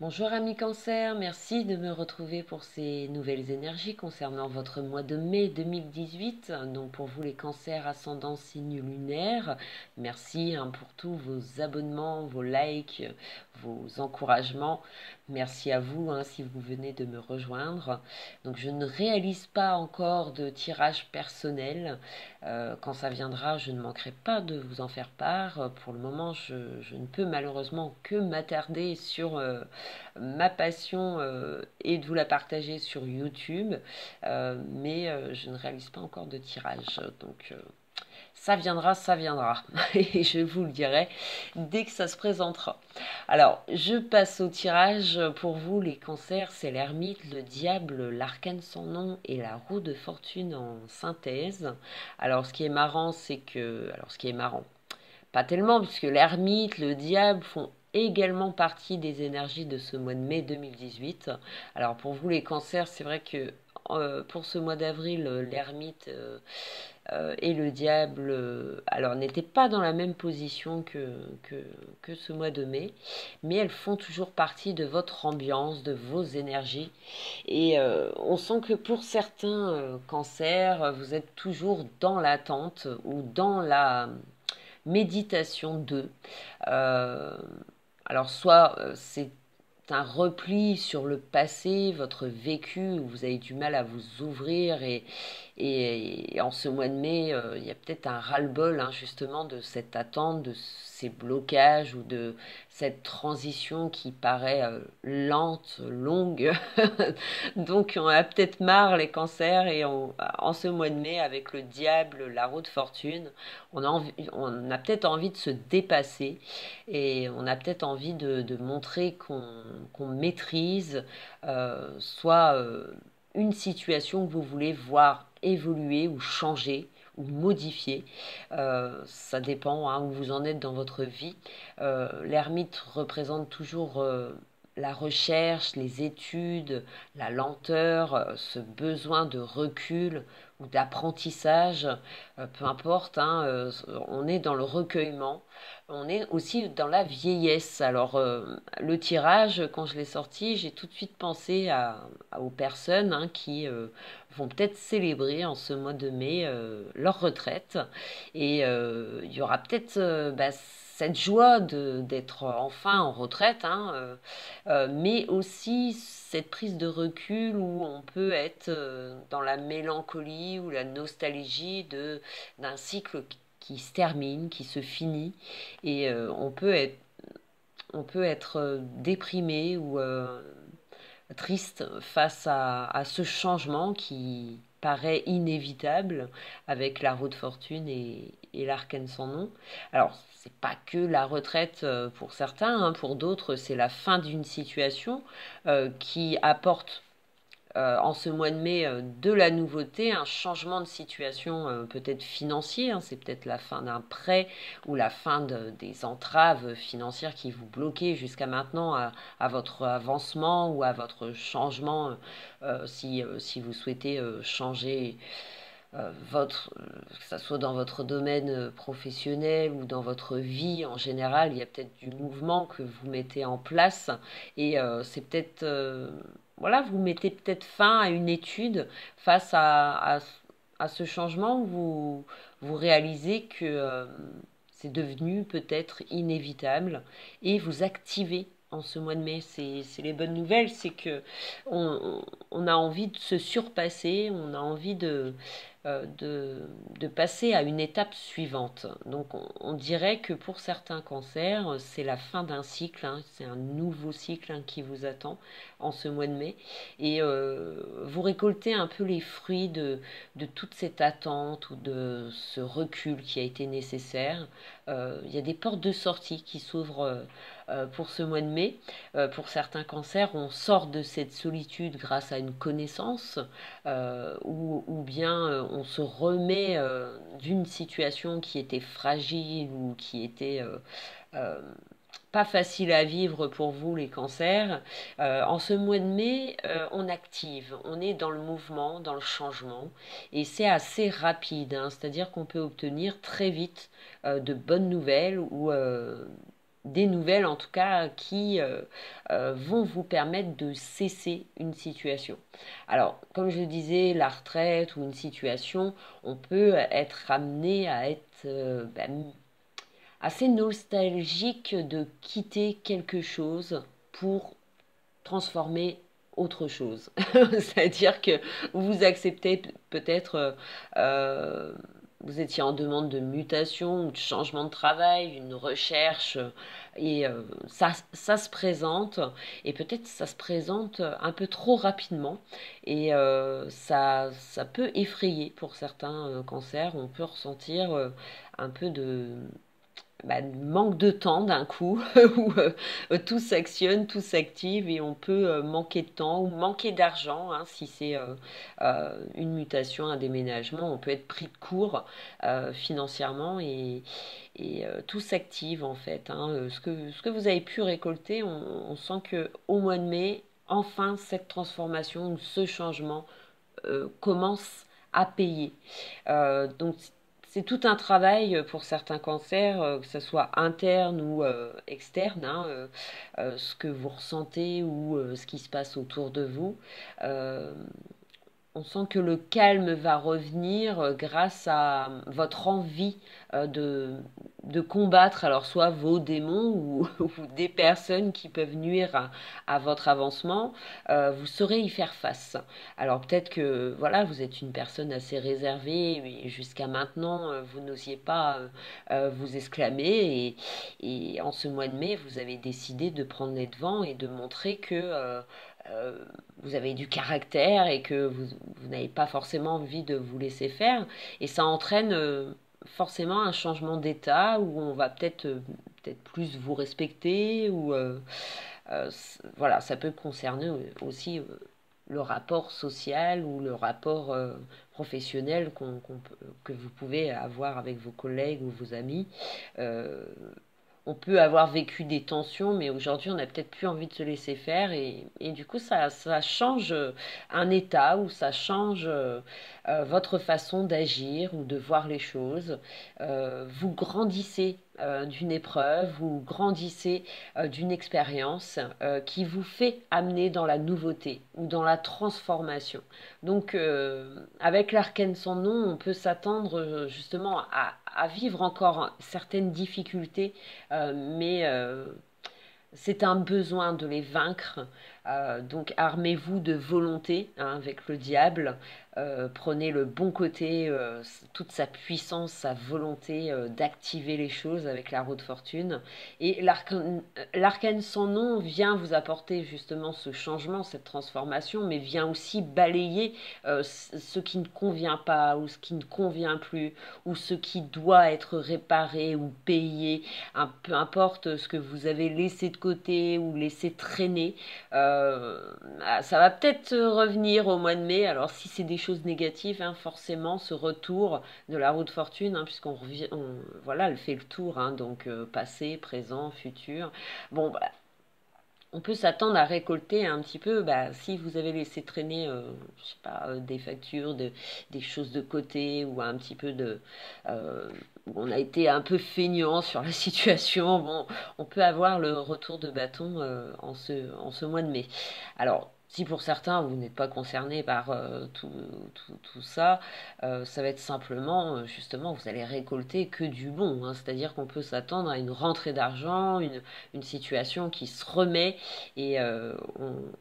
Bonjour amis Cancer, merci de me retrouver pour ces nouvelles énergies concernant votre mois de mai 2018. Donc pour vous les cancers ascendant signe lunaire, merci pour tous vos abonnements, vos likes, vos encouragements. Merci à vous si vous venez de me rejoindre. Donc je ne réalise pas encore de tirage personnel. Quand ça viendra, je ne manquerai pas de vous en faire part. Pour le moment, je ne peux malheureusement que m'attarder sur ma passion est de vous la partager sur YouTube, mais je ne réalise pas encore de tirage. Donc ça viendra, et je vous le dirai dès que ça se présentera. Alors, je passe au tirage pour vous, les cancers, c'est l'ermite, le diable, l'arcane sans nom et la roue de fortune en synthèse. Alors, ce qui est marrant, c'est que... Alors, ce qui est marrant, pas tellement, puisque l'ermite, le diable font également partie des énergies de ce mois de mai 2018. Alors pour vous les cancers, c'est vrai que pour ce mois d'avril, l'ermite et le diable alors n'étaient pas dans la même position que ce mois de mai, mais elles font toujours partie de votre ambiance, de vos énergies. Et on sent que pour certains cancers, vous êtes toujours dans l'attente ou dans la méditation d'eux. Euh, alors soit c'est un repli sur le passé, votre vécu, où vous avez du mal à vous ouvrir et en ce mois de mai, il y a peut-être un ras-le-bol justement de cette attente, de ces blocages ou de cette transition qui paraît lente, longue. Donc on a peut-être marre les cancers et en ce mois de mai avec le diable, la roue de fortune, on a peut-être envie de se dépasser et on a peut-être envie de montrer qu'on maîtrise soit une situation que vous voulez voir évoluer ou changer ou modifier. Ça dépend où vous en êtes dans votre vie. L'ermite représente toujours la recherche, les études, la lenteur, ce besoin de recul ou d'apprentissage, peu importe, on est dans le recueillement, on est aussi dans la vieillesse. Alors le tirage, quand je l'ai sorti, j'ai tout de suite pensé aux personnes qui vont peut-être célébrer en ce mois de mai leur retraite. Et il y aura peut-être cette joie d'être enfin en retraite, mais aussi cette prise de recul où on peut être dans la mélancolie ou la nostalgie d'un cycle qui se termine, qui se finit, et on peut être déprimé ou triste face à ce changement qui paraît inévitable avec la roue de fortune et l'arcane sans nom. Alors, c'est pas que la retraite pour certains, pour d'autres, c'est la fin d'une situation qui apporte en ce mois de mai de la nouveauté, un changement de situation peut-être financier, c'est peut-être la fin d'un prêt ou la fin des entraves financières qui vous bloquaient jusqu'à maintenant à votre avancement ou à votre changement si vous souhaitez changer que ce soit dans votre domaine professionnel ou dans votre vie en général, il y a peut-être du mouvement que vous mettez en place et c'est peut-être, voilà, vous mettez peut-être fin à une étude face à ce changement où vous réalisez que c'est devenu peut-être inévitable et vous activez en ce mois de mai. C'est les bonnes nouvelles, c'est que on a envie de se surpasser, on a envie de passer à une étape suivante. Donc on dirait que pour certains cancers, c'est la fin d'un cycle, c'est un nouveau cycle qui vous attend en ce mois de mai. Et vous récoltez un peu les fruits de toute cette attente ou de ce recul qui a été nécessaire. Il y a des portes de sortie qui s'ouvrent pour ce mois de mai. Pour certains cancers, on sort de cette solitude grâce à une connaissance ou bien on se remet d'une situation qui était fragile ou qui était euh, pas facile à vivre pour vous les cancers. En ce mois de mai, on active, on est dans le mouvement, dans le changement, et c'est assez rapide, c'est-à-dire qu'on peut obtenir très vite de bonnes nouvelles ou des nouvelles en tout cas qui vont vous permettre de cesser une situation. Alors, comme je disais, la retraite ou une situation, on peut être amené à être assez nostalgique de quitter quelque chose pour transformer autre chose. C'est-à-dire que vous acceptez peut-être, euh, vous étiez en demande de mutation ou de changement de travail, une recherche, et ça se présente, et peut-être ça se présente un peu trop rapidement, et ça peut effrayer pour certains cancers. On peut ressentir un peu de manque de temps d'un coup, où tout s'actionne, tout s'active et on peut manquer de temps ou manquer d'argent, hein, si c'est une mutation, un déménagement, on peut être pris de court financièrement et tout s'active en fait, hein. Ce que vous avez pu récolter, on sent que au mois de mai, enfin cette transformation ou ce changement commence à payer. Donc c'est tout un travail pour certains cancers, que ce soit interne ou externe, hein, ce que vous ressentez ou ce qui se passe autour de vous. Euh, on sent que le calme va revenir grâce à votre envie de combattre, alors soit vos démons ou des personnes qui peuvent nuire à votre avancement. Vous saurez y faire face. Alors peut-être que voilà, vous êtes une personne assez réservée, mais jusqu'à maintenant, vous n'osiez pas vous exclamer. Et en ce mois de mai, vous avez décidé de prendre les devants et de montrer que euh, vous avez du caractère et que vous n'avez pas forcément envie de vous laisser faire. Et ça entraîne forcément un changement d'état où on va peut-être plus vous respecter ou voilà, ça peut concerner aussi le rapport social ou le rapport professionnel que vous pouvez avoir avec vos collègues ou vos amis. Euh, on peut avoir vécu des tensions, mais aujourd'hui, on n'a peut-être plus envie de se laisser faire. Et du coup, ça change un état ou ça change votre façon d'agir ou de voir les choses. Vous grandissez d'une épreuve, vous grandissez d'une expérience qui vous fait amener dans la nouveauté ou dans la transformation. Donc, avec l'arcane sans nom, on peut s'attendre justement à vivre encore certaines difficultés, mais c'est un besoin de les vaincre. Donc armez-vous de volonté, hein, avec le diable. Prenez le bon côté, toute sa puissance, sa volonté d'activer les choses avec la roue de fortune. Et l'arcane sans nom vient vous apporter justement ce changement, cette transformation, mais vient aussi balayer ce qui ne convient pas ou ce qui ne convient plus ou ce qui doit être réparé ou payé, peu importe ce que vous avez laissé de côté ou laissé traîner. Ça va peut-être revenir au mois de mai. Alors si c'est des choses négatives, hein, forcément ce retour de la roue de fortune, hein, puisqu'on revient, voilà, elle fait le tour, hein, donc passé, présent, futur. Bon, bah, on peut s'attendre à récolter un petit peu, bah, si vous avez laissé traîner, je sais pas, des factures, des choses de côté ou un petit peu de, euh, on a été un peu feignant sur la situation. Bon, on peut avoir le retour de bâton en ce mois de mai. Alors, si pour certains vous n'êtes pas concerné par tout ça, ça va être simplement, justement, vous allez récolter que du bon, hein. C'est-à-dire qu'on peut s'attendre à une rentrée d'argent, une situation qui se remet et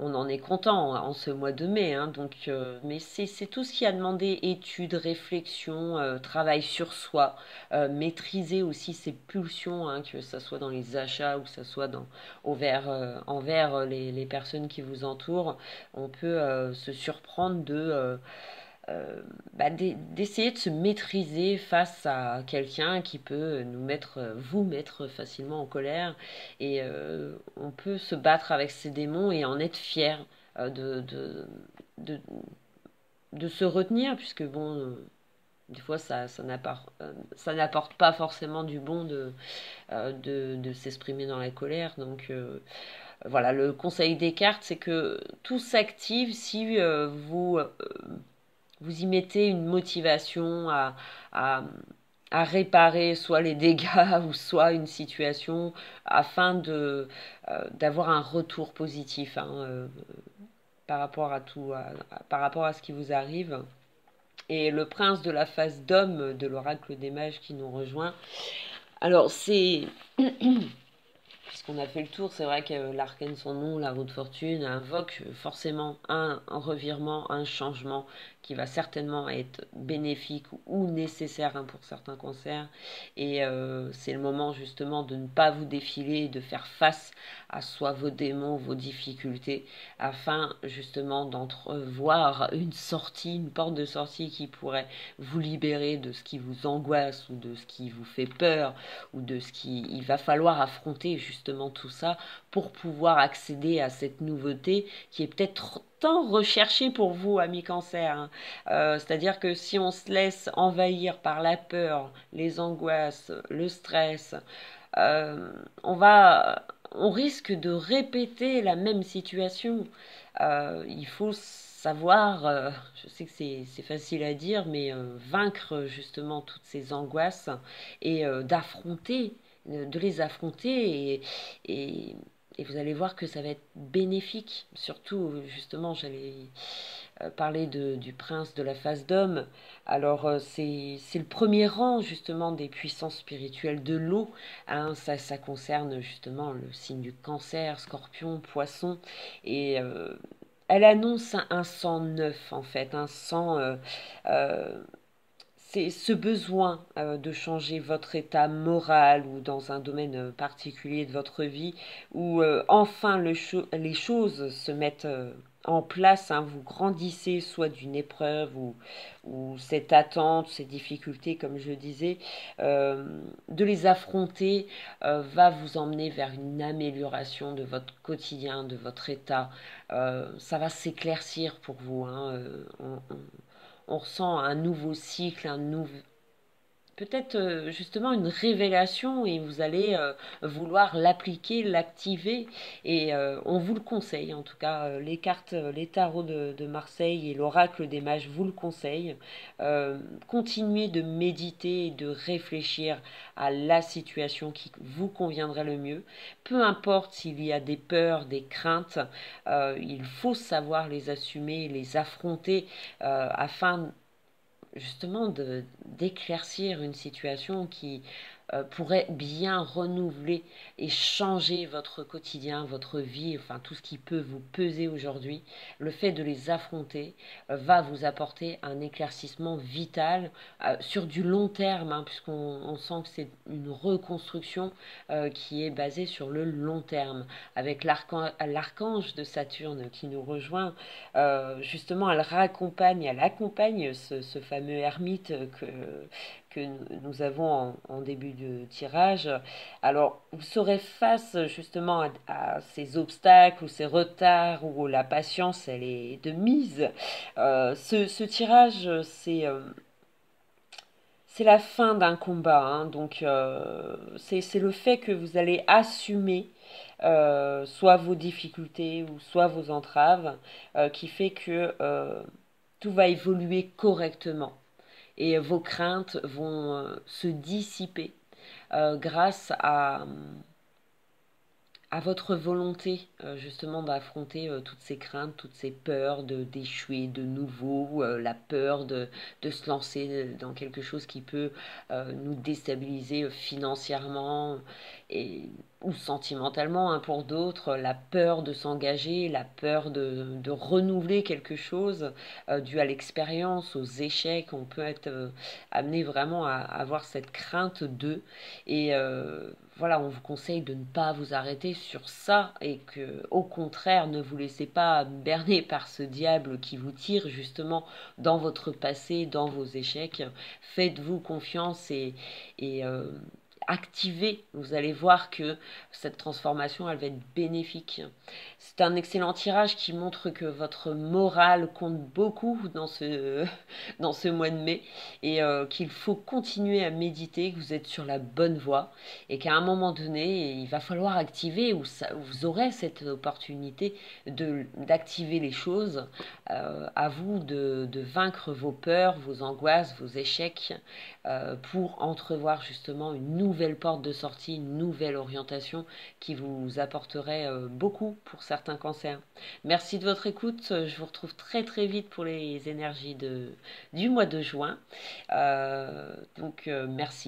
on en est content en ce mois de mai, hein. Donc, mais c'est tout ce qui a demandé études, réflexion, travail sur soi, maîtriser aussi ses pulsions, hein, que ce soit dans les achats ou que ce soit envers les personnes qui vous entourent. On peut se surprendre d'essayer de se maîtriser face à quelqu'un qui peut vous mettre facilement en colère. Et on peut se battre avec ces démons et en être fier de, de se retenir, puisque bon, des fois ça n'apporte pas forcément du bon de s'exprimer dans la colère. Donc voilà, le conseil des cartes, c'est que tout s'active si vous y mettez une motivation à à réparer soit les dégâts ou soit une situation afin d'avoir un retour positif, hein, par rapport à tout, par rapport à ce qui vous arrive. Et le prince de la phase d'homme de l'oracle des mages qui nous rejoint. Alors c'est puisqu'on a fait le tour, c'est vrai que l'arcane sans nom, la roue de fortune, invoque forcément un revirement, un changement qui va certainement être bénéfique ou nécessaire, hein, pour certains cancers. Et c'est le moment justement de ne pas vous défiler, de faire face à soit vos démons, vos difficultés, afin justement d'entrevoir une sortie, une porte de sortie qui pourrait vous libérer de ce qui vous angoisse ou de ce qui vous fait peur ou de ce qu'il va falloir affronter justement tout ça pour pouvoir accéder à cette nouveauté qui est peut-être tant recherchée pour vous, amis cancer, hein. C'est-à-dire que si on se laisse envahir par la peur, les angoisses, le stress, euh, on va, on risque de répéter la même situation. Il faut savoir, je sais que c'est facile à dire, mais vaincre justement toutes ces angoisses et d'affronter, de les affronter et, et vous allez voir que ça va être bénéfique. Surtout, justement, j'allais parler du prince de la phase d'homme. Alors, c'est le premier rang, justement, des puissances spirituelles de l'eau, hein. Ça concerne, justement, le signe du cancer, scorpion, poisson. Et elle annonce un sang neuf, en fait, un sang... euh, c'est ce besoin de changer votre état moral ou dans un domaine particulier de votre vie où enfin les choses se mettent en place, hein, vous grandissez soit d'une épreuve ou cette attente, ces difficultés, comme je disais, de les affronter va vous emmener vers une amélioration de votre quotidien, de votre état. Ça va s'éclaircir pour vous, hein, on ressent un nouveau cycle, peut-être justement une révélation et vous allez vouloir l'appliquer, l'activer et on vous le conseille en tout cas les cartes, les tarots de Marseille et l'oracle des mages vous le conseillent. Continuez de méditer et de réfléchir à la situation qui vous conviendrait le mieux. Peu importe s'il y a des peurs, des craintes, il faut savoir les assumer, les affronter afin justement d'éclaircir une situation qui pourrait bien renouveler et changer votre quotidien, votre vie, enfin tout ce qui peut vous peser aujourd'hui. Le fait de les affronter va vous apporter un éclaircissement vital sur du long terme, hein, puisqu'on sent que c'est une reconstruction qui est basée sur le long terme. Avec l'archange de Saturne qui nous rejoint, justement, elle accompagne ce fameux ermite que nous avons en début de tirage. Alors, vous serez face justement à ces obstacles ou ces retards où la patience, elle est de mise. Ce tirage, c'est la fin d'un combat, hein. Donc, c'est le fait que vous allez assumer soit vos difficultés ou soit vos entraves qui fait que tout va évoluer correctement et vos craintes vont se dissiper grâce à votre volonté justement d'affronter toutes ces craintes, toutes ces peurs d'échouer de nouveau, la peur de se lancer dans quelque chose qui peut nous déstabiliser financièrement et, ou sentimentalement, hein, pour d'autres, la peur de s'engager, la peur de renouveler quelque chose dû à l'expérience, aux échecs. On peut être amené vraiment à avoir cette crainte d'eux et voilà, on vous conseille de ne pas vous arrêter sur ça et que, au contraire, ne vous laissez pas berner par ce diable qui vous tire justement dans votre passé, dans vos échecs. Faites-vous confiance et activer. Vous allez voir que cette transformation, elle va être bénéfique. C'est un excellent tirage qui montre que votre morale compte beaucoup dans ce mois de mai et qu'il faut continuer à méditer, que vous êtes sur la bonne voie et qu'à un moment donné, il va falloir activer ou vous aurez cette opportunité d'activer les choses. À vous de vaincre vos peurs, vos angoisses, vos échecs pour entrevoir justement une nouvelle porte de sortie, une nouvelle orientation qui vous apporterait beaucoup pour certains cancers. Merci de votre écoute. Je vous retrouve très très vite pour les énergies du mois de juin.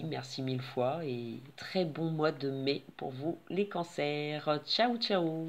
Merci mille fois et très bon mois de mai pour vous les cancers. Ciao ciao.